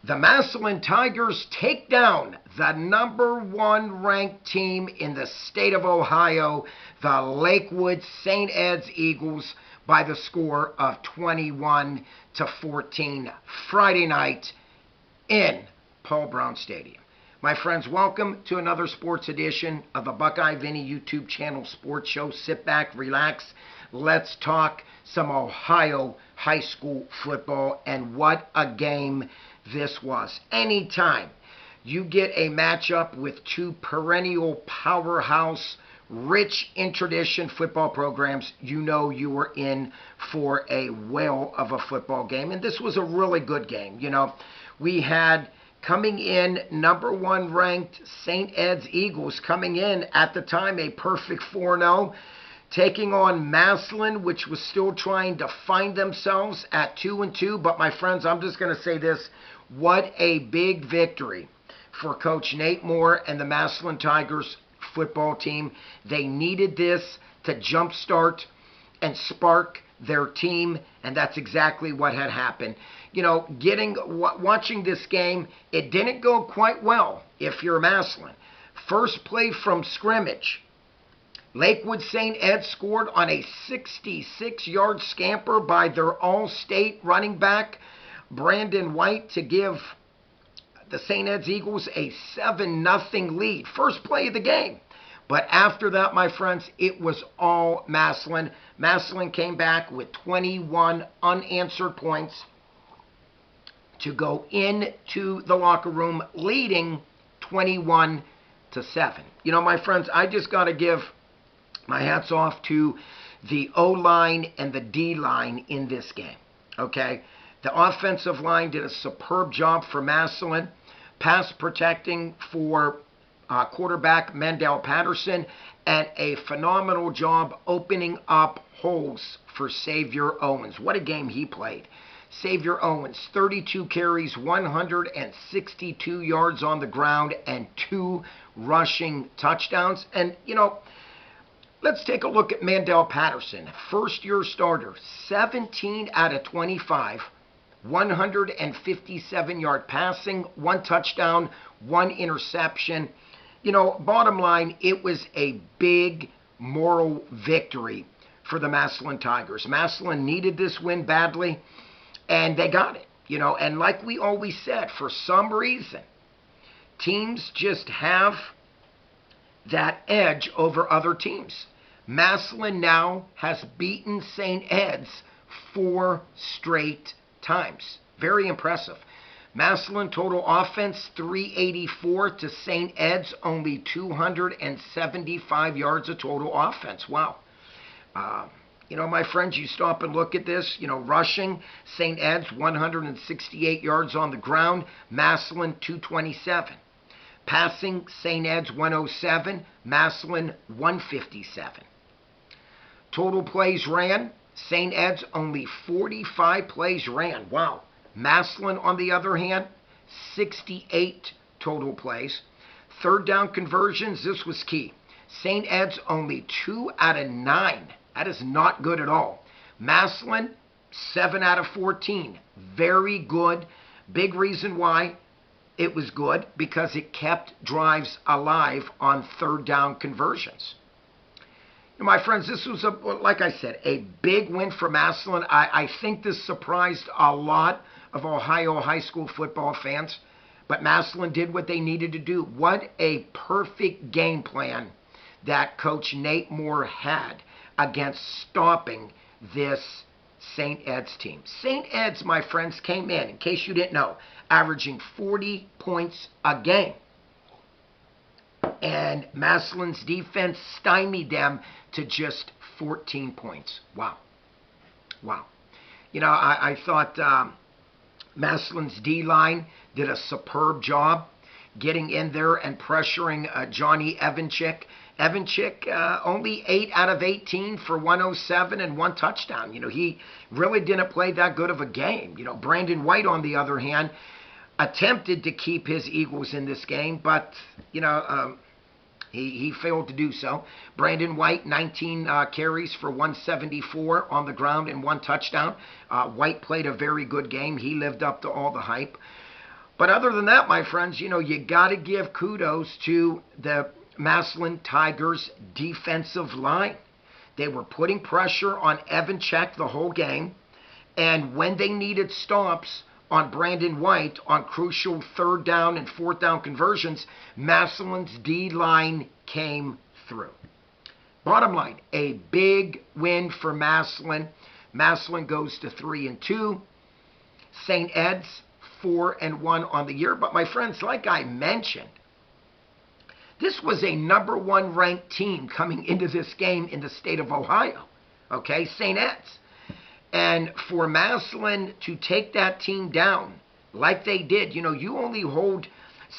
The Massillon Tigers take down the #1 ranked team in the state of Ohio, the Lakewood St. Ed's Eagles, by the score of 21-14 Friday night in Paul Brown Stadium. My friends, welcome to another sports edition of the Buckeye Vinny YouTube channel sports show. Sit back, relax. Let's talk some Ohio high school football, and what a game this was. Anytime you get a matchup with two perennial powerhouse, rich in tradition football programs, you know you were in for a whale of a football game. And this was a really good game. You know, we had coming in #1 ranked St. Ed's Eagles coming in at the time a perfect 4-0, taking on Massillon, which was still trying to find themselves at 2-2. But my friends, I'm just going to say this: what a big victory for Coach Nate Moore and the Massillon Tigers football team. They needed this to jumpstart and spark their team, and that's exactly what had happened. You know, watching this game, it didn't go quite well if you're Massillon. First play from scrimmage, Lakewood St. Ed scored on a 66-yard scamper by their all-state running back, Brandon White, to give the St. Ed's Eagles a 7-0 lead. First play of the game. But after that, my friends, it was all Massillon. Massillon came back with 21 unanswered points to go into the locker room leading 21-7. You know, my friends, I just got to give my hats off to the O-line and the D-line in this game, okay? The offensive line did a superb job for Massillon, pass protecting for quarterback Mendel Patterson, and a phenomenal job opening up holes for Xavier Owens. What a game he played. Xavier Owens, 32 carries, 162 yards on the ground, and 2 rushing touchdowns. And, you know, let's take a look at Mendel Patterson, first-year starter, 17 out of 25, 157-yard passing, 1 touchdown, 1 interception. You know, bottom line, it was a big moral victory for the Massillon Tigers. Massillon needed this win badly, and they got it. You know, and like we always said, for some reason, teams just have that edge over other teams. Massillon now has beaten St. Ed's 4 straight times. Very impressive. Massillon total offense 384 to St. Ed's only 275 yards of total offense. Wow. You know, my friends, you stop and look at this. You know, rushing, St. Ed's 168 yards on the ground, Massillon 227. Passing, St. Ed's 107, Massillon 157. Total plays ran, St. Ed's only 45 plays ran. Wow. Massillon, on the other hand, 68 total plays. Third down conversions, this was key. St. Ed's only 2 out of 9. That is not good at all. Massillon, 7 out of 14. Very good. Big reason why it was good, because it kept drives alive on third down conversions. My friends, this was, like I said, a big win for Massillon. I think this surprised a lot of Ohio high school football fans, but Massillon did what they needed to do. What a perfect game plan that Coach Nate Moore had against stopping this St. Ed's team. St. Ed's, my friends, came in case you didn't know, averaging 40 points a game. And Massillon's defense stymied them to just 14 points. Wow. Wow. You know, I thought Massillon's D-line did a superb job getting in there and pressuring Johnny Evanchik. Evanchik only 8 out of 18 for 107 and 1 touchdown. You know, he really didn't play that good of a game. You know, Brandon White, on the other hand, attempted to keep his Eagles in this game, but, you know, he failed to do so. Brandon White, 19 carries for 174 on the ground and 1 touchdown. White played a very good game. He lived up to all the hype. But other than that, my friends, you got to give kudos to the Massillon Tigers defensive line. They were putting pressure on Evan Check the whole game. And when they needed stops on Brandon White on crucial third down and fourth down conversions, Massillon's D-line came through. Bottom line, a big win for Massillon. Massillon goes to 3-2. St. Ed's 4-1 on the year. But my friends, like I mentioned, this was a number 1 ranked team coming into this game in the state of Ohio. Okay, St. Ed's. And for Massillon to take that team down like they did, you only hold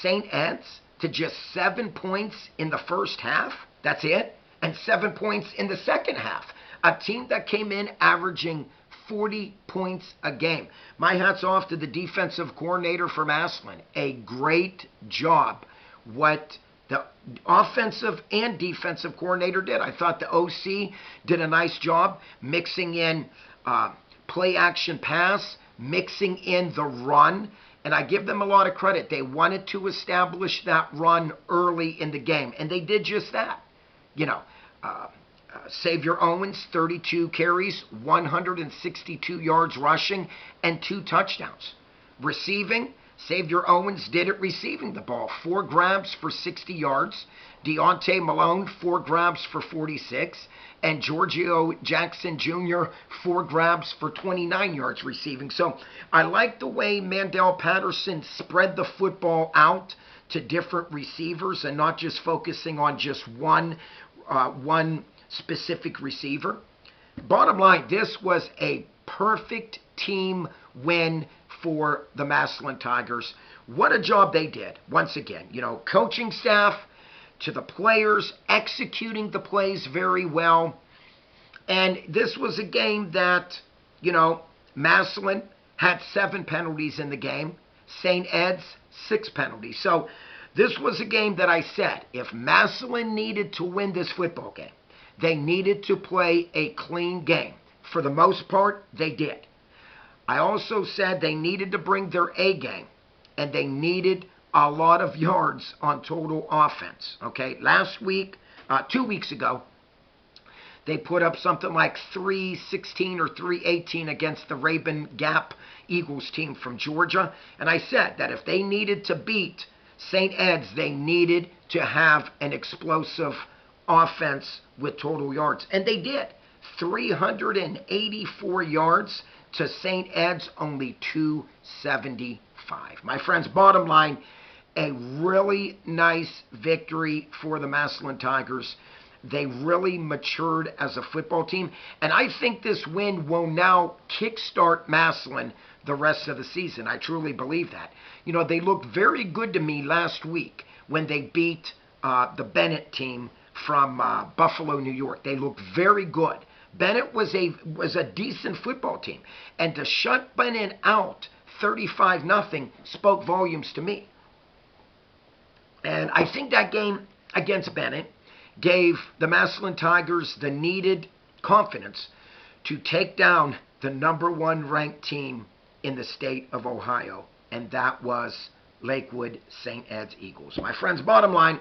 St. Ed's to just 7 points in the first half. That's it. And 7 points in the second half. A team that came in averaging 40 points a game. My hat's off to the defensive coordinator for Massillon. A great job what the offensive and defensive coordinator did. I thought the OC did a nice job mixing in play action pass, mixing in the run. And I give them a lot of credit. They wanted to establish that run early in the game. And they did just that. Xavier Owens, 32 carries, 162 yards rushing, and 2 touchdowns. Receiving, Xavier Owens did it receiving the ball. 4 grabs for 60 yards. Deontay Malone, 4 grabs for 46. And Giorgio Jackson Jr., 4 grabs for 29 yards receiving. So I like the way Mandel Patterson spread the football out to different receivers and not just focusing on just one specific receiver. Bottom line, this was a perfect team win for the Massillon Tigers. What a job they did. Once again, coaching staff to the players, executing the plays very well. And this was a game that, Massillon had 7 penalties in the game. St. Ed's, 6 penalties. So this was a game that I said, if Massillon needed to win this football game, they needed to play a clean game. For the most part, they did. I also said they needed to bring their A game, and they needed a lot of yards on total offense. Okay, last week, 2 weeks ago, they put up something like 316 or 318 against the Rabun Gap Eagles team from Georgia. And I said that if they needed to beat St. Ed's, they needed to have an explosive offense with total yards. And they did. 384 yards to St. Ed's, only 275. My friends, bottom line, a really nice victory for the Massillon Tigers. They really matured as a football team. And I think this win will now kickstart Massillon the rest of the season. I truly believe that. They looked very good to me last week when they beat the Bennett team from Buffalo, New York. They looked very good. Bennett was a decent football team. And to shut Bennett out 35-0 spoke volumes to me. And I think that game against Bennett gave the Massillon Tigers the needed confidence to take down the number 1 ranked team in the state of Ohio, and that was Lakewood St. Ed's Eagles. My friends, bottom line,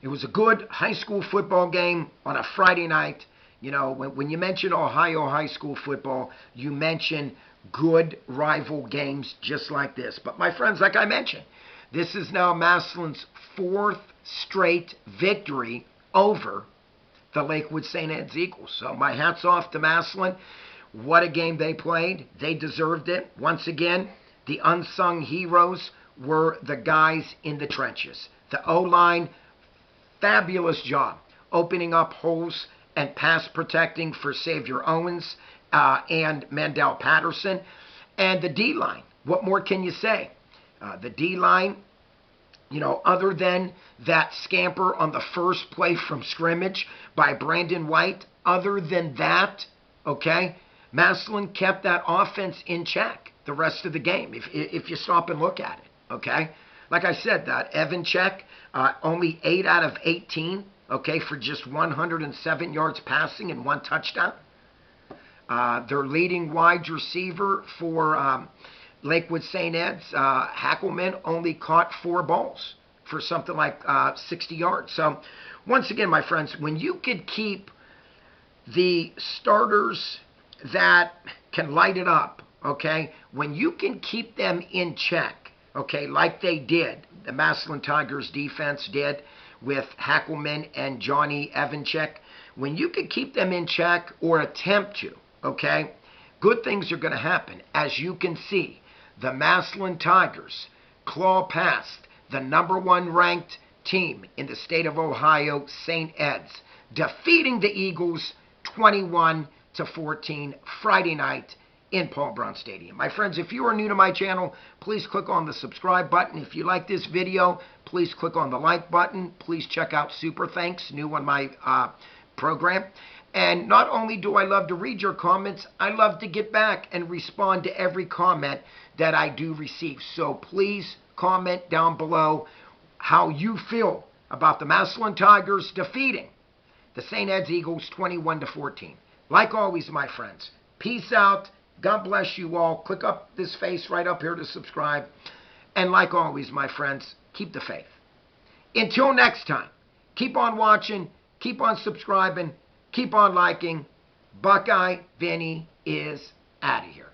it was a good high school football game on a Friday night. When you mention Ohio high school football, you mention good rival games just like this. But my friends, like I mentioned, this is now Massillon's 4th straight victory over the Lakewood St. Ed's Eagles. So my hat's off to Massillon. What a game they played. They deserved it. Once again, the unsung heroes were the guys in the trenches. The O-line, fabulous job opening up holes and pass protecting for Xavier Owens and Mandel Patterson. And the D-line, what more can you say? The D-line, other than that scamper on the first play from scrimmage by Brandon White, other than that, okay, Massillon kept that offense in check the rest of the game, if you stop and look at it, okay? Like I said, that Evan Check, only 8 out of 18, okay, for just 107 yards passing and 1 touchdown. Their leading wide receiver for Lakewood St. Ed's, Hackelman only caught 4 balls for something like 60 yards. So, once again, my friends, when you could keep the starters that can light it up, okay, when you can keep them in check, okay, like they did, the Massillon Tigers defense did with Hackelman and Johnny Evanchik, when you can keep them in check or attempt to, okay, good things are going to happen. As you can see, the Massillon Tigers claw past the #1 ranked team in the state of Ohio, St. Ed's, defeating the Eagles 21-14 Friday night in Paul Brown Stadium. My friends, if you are new to my channel, please click on the subscribe button. If you like this video, please click on the like button. Please check out Super Thanks, new on my program. And not only do I love to read your comments, I love to get back and respond to every comment that I do receive. So please comment down below how you feel about the Massillon Tigers defeating the St. Ed's Eagles 21-14. Like always, my friends, peace out. God bless you all. Click up this face right up here to subscribe. And like always, my friends, keep the faith. Until next time, keep on watching, keep on subscribing, keep on liking. Buckeye Vinny is out of here.